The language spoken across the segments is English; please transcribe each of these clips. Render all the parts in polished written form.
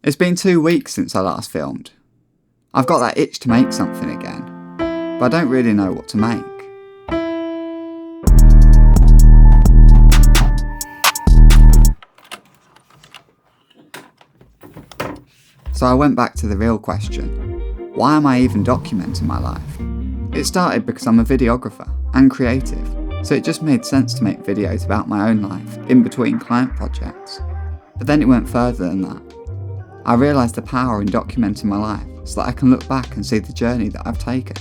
It's been 2 weeks since I last filmed. I've got that itch to make something again, but I don't really know what to make. So I went back to the real question. Why am I even documenting my life? It started because I'm a videographer and creative, so it just made sense to make videos about my own life in between client projects. But then it went further than that. I realised the power in documenting my life so that I can look back and see the journey that I've taken.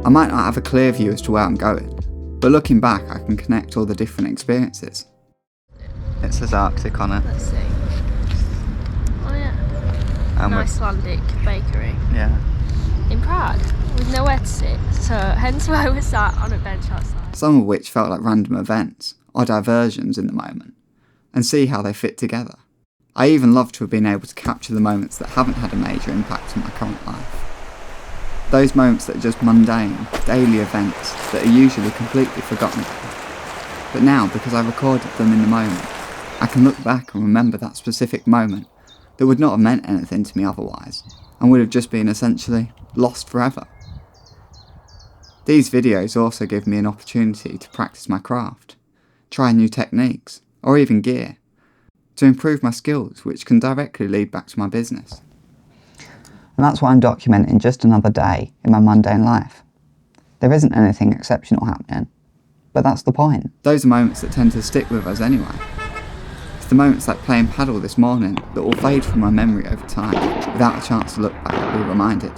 I might not have a clear view as to where I'm going, but looking back I can connect all the different experiences. It says Arctic on it. Let's see. Oh yeah. Icelandic bakery. Yeah. In Prague, with nowhere to sit, so hence why we sat on a bench outside. Some of which felt like random events, or diversions in the moment, and see how they fit together. I even love to have been able to capture the moments that haven't had a major impact on my current life. Those moments that are just mundane, daily events that are usually completely forgotten about. But now, because I recorded them in the moment, I can look back and remember that specific moment that would not have meant anything to me otherwise, and would have just been essentially lost forever. These videos also give me an opportunity to practice my craft, try new techniques, or even gear, to improve my skills, which can directly lead back to my business. And that's why I'm documenting just another day in my mundane life. There isn't anything exceptional happening, but that's the point. Those are moments that tend to stick with us anyway. It's the moments like playing paddle this morning that will fade from my memory over time without a chance to look back and be reminded.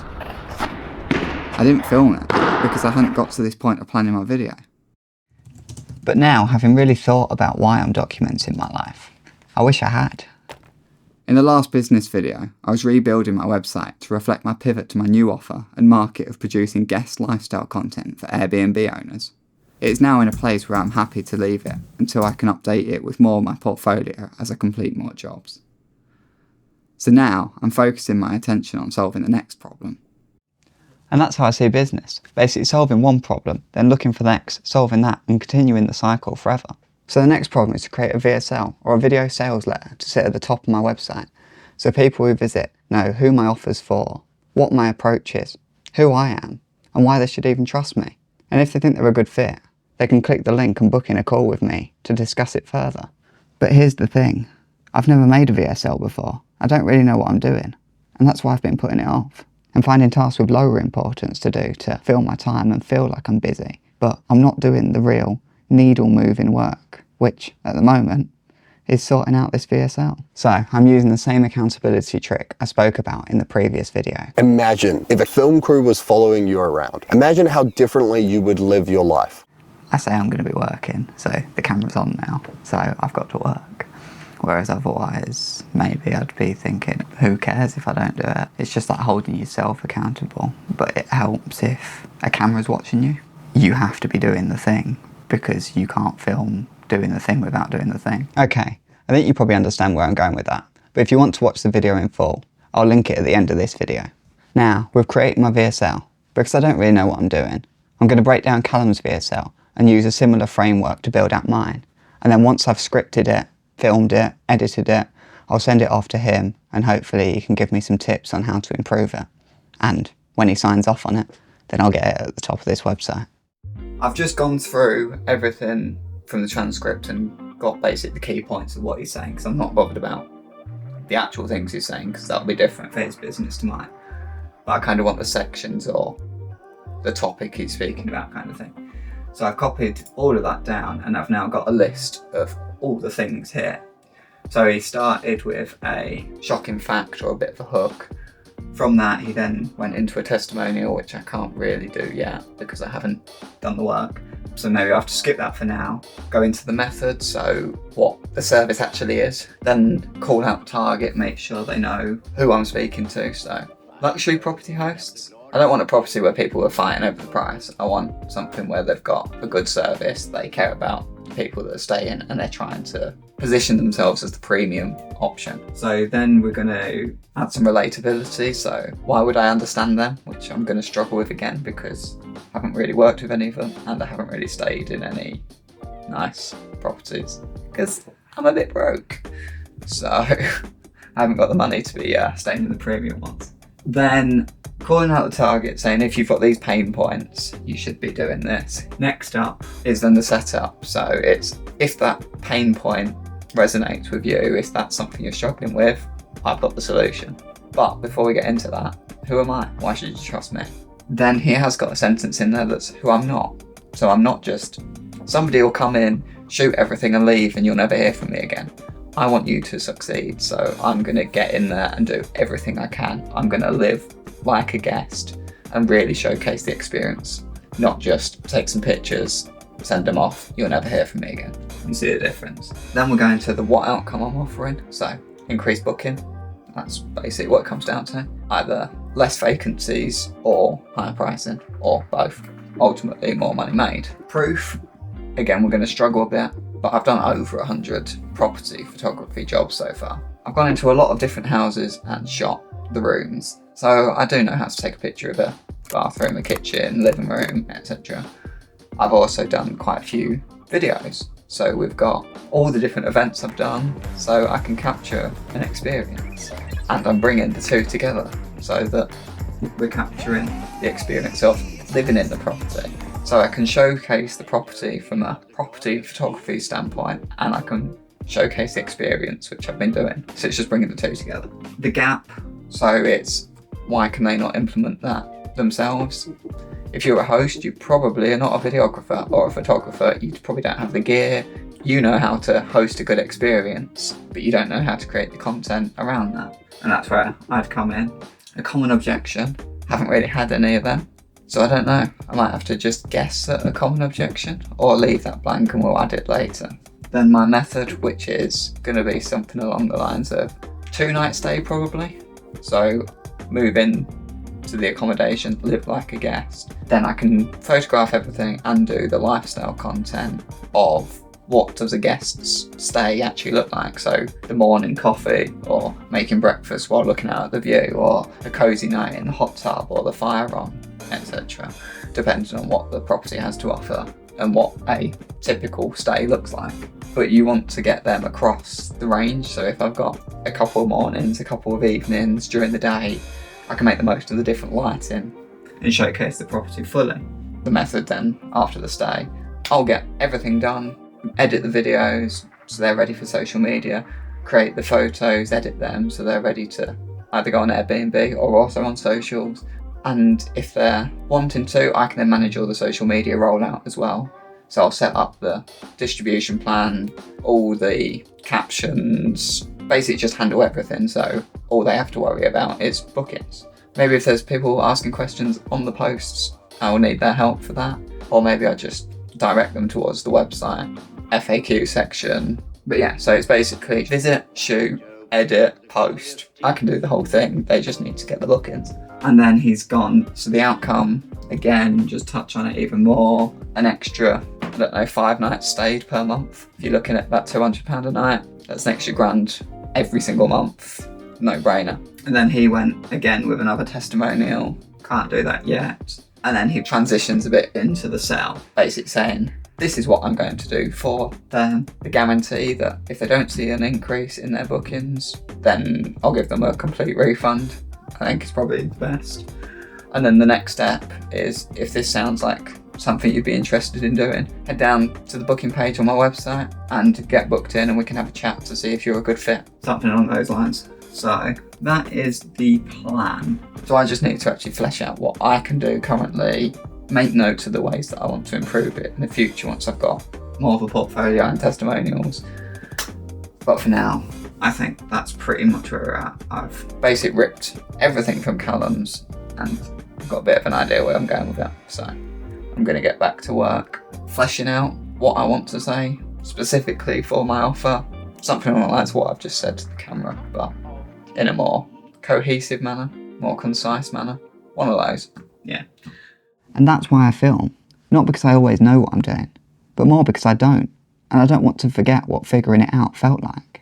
I didn't film it because I hadn't got to this point of planning my video. But now, having really thought about why I'm documenting my life, I wish I had. In the last business video, I was rebuilding my website to reflect my pivot to my new offer and market of producing guest lifestyle content for Airbnb owners. It is now in a place where I'm happy to leave it until I can update it with more of my portfolio as I complete more jobs. So now, I'm focusing my attention on solving the next problem. And that's how I see business. Basically solving one problem, then looking for the next, solving that, and continuing the cycle forever. So the next problem is to create a VSL, or a video sales letter, to sit at the top of my website, so people who visit know who my offer's for, what my approach is, who I am, and why they should even trust me. And if they think they're a good fit, they can click the link and book in a call with me to discuss it further. But here's the thing, I've never made a VSL before. I don't really know what I'm doing, and that's why I've been putting it off, and finding tasks with lower importance to do to fill my time and feel like I'm busy. But I'm not doing the real needle moving work, which at the moment is sorting out this VSL. So I'm using the same accountability trick I spoke about in the previous video. Imagine if a film crew was following you around. Imagine how differently you would live your life. I say I'm going to be working, so the camera's on now, so I've got to work. Whereas otherwise, maybe I'd be thinking, who cares if I don't do it? It's just like holding yourself accountable. But it helps if a camera's watching you. You have to be doing the thing, because you can't film doing the thing without doing the thing. Okay, I think you probably understand where I'm going with that. But if you want to watch the video in full, I'll link it at the end of this video. Now, we've created my VSL, because I don't really know what I'm doing. I'm going to break down Callum's VSL and use a similar framework to build out mine. And then once I've scripted it, filmed it, edited it, I'll send it off to him, and hopefully he can give me some tips on how to improve it. And when he signs off on it, then I'll get it at the top of this website. I've just gone through everything from the transcript and got basically the key points of what he's saying, because I'm not bothered about the actual things he's saying, because that'll be different for his business to mine. But I kind of want the sections or the topic he's speaking about kind of thing. So I've copied all of that down, and I've now got a list of all the things here. So he started with a shocking fact or a bit of a hook. From that, he then went into a testimonial, which I can't really do yet because I haven't done the work. So maybe I have to skip that for now. Go into the method, so what the service actually is. Then call out target, make sure they know who I'm speaking to. So luxury property hosts. I don't want a property where people are fighting over the price. I want something where they've got a good service, they care about people that are staying and they're trying to position themselves as the premium option. So then we're going to add some relatability. So why would I understand them? Which I'm going to struggle with again because I haven't really worked with any of them and I haven't really stayed in any nice properties because I'm a bit broke. So I haven't got the money to be staying in the premium ones. Then calling out the target, saying if you've got these pain points, you should be doing this. Next up is then the setup. So it's if that pain point resonates with you, if that's something you're struggling with, I've got the solution. But before we get into that, who am I? Why should you trust me? Then he has got a sentence in there that's who I'm not. So I'm not just somebody will come in, shoot everything and leave and you'll never hear from me again. I want you to succeed, so I'm going to get in there and do everything I can. I'm going to live like a guest and really showcase the experience, not just take some pictures, send them off, you'll never hear from me again. You see the difference. Then we're going to the what outcome I'm offering. So increased booking, that's basically what it comes down to. Either less vacancies or higher pricing, or both. Ultimately more money made. Proof, again we're going to struggle a bit, but I've done over 100 property photography jobs so far. I've gone into a lot of different houses and shot the rooms, so I do know how to take a picture of a bathroom, a kitchen, living room, etc. I've also done quite a few videos, so we've got all the different events I've done, so I can capture an experience. And I'm bringing the two together so that we're capturing the experience of living in the property. So I can showcase the property from a property photography standpoint and I can showcase the experience, which I've been doing. So it's just bringing the two together. The gap, so it's why can they not implement that themselves? If you're a host, you probably are not a videographer or a photographer. You probably don't have the gear. You know how to host a good experience, but you don't know how to create the content around that. And that's where I'd come in. A common objection, haven't really had any of them. So I don't know, I might have to just guess at a common objection or leave that blank and we'll add it later. Then my method, which is going to be something along the lines of 2-night stay probably. So move in to the accommodation, live like a guest. Then I can photograph everything and do the lifestyle content of what does a guest's stay actually look like. So the morning coffee or making breakfast while looking out at the view or a cosy night in the hot tub or the fire on, etc. Depending on what the property has to offer and what a typical stay looks like. But you want to get them across the range. So if I've got a couple of mornings, a couple of evenings during the day, I can make the most of the different lighting and showcase the property fully. The method then, after the stay, I'll get everything done, edit the videos so they're ready for social media, create the photos, edit them so they're ready to either go on Airbnb or also on socials. And if they're wanting to, I can then manage all the social media rollout as well. So I'll set up the distribution plan, all the captions, basically just handle everything. So all they have to worry about is bookings. Maybe if there's people asking questions on the posts, I will need their help for that. Or maybe I just direct them towards the website, FAQ section. But yeah, so it's basically visit, shoot, edit, post. I can do the whole thing. They just need to get the bookings. And then he's gone. So the outcome, again, just touch on it even more. An extra, I don't know, 5 nights stayed per month. If you're looking at about £200 a night, that's an extra £1,000 every single month. No brainer. And then he went again with another testimonial. Can't do that yet. And then he transitions a bit into the sell, basically saying, this is what I'm going to do for them. The guarantee that if they don't see an increase in their bookings, then I'll give them a complete refund. I think it's probably the best. And then the next step is, if this sounds like something you'd be interested in doing, head down to the booking page on my website and get booked in and we can have a chat to see if you're a good fit. Something along those lines. So that is the plan. So I just need to actually flesh out what I can do currently, make notes of the ways that I want to improve it in the future once I've got more of a portfolio and testimonials. But for now, I think that's pretty much where we're at. I've basically ripped everything from Callum's and I've got a bit of an idea where I'm going with it. So I'm going to get back to work, fleshing out what I want to say specifically for my offer. Something along the lines of what I've just said to the camera, but in a more cohesive manner, more concise manner. One of those. Yeah. And that's why I film. Not because I always know what I'm doing, but more because I don't. and I don't want to forget what figuring it out felt like.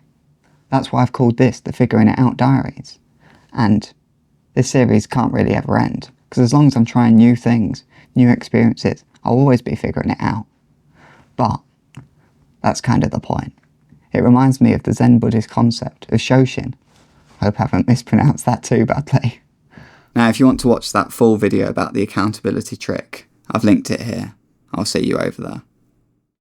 That's why I've called this the Figuring It Out Diaries. And this series can't really ever end, because as long as I'm trying new things, new experiences, I'll always be figuring it out. But that's kind of the point. It reminds me of the Zen Buddhist concept of Shoshin. Hope I haven't mispronounced that too badly. Now, if you want to watch that full video about the accountability trick, I've linked it here. I'll see you over there.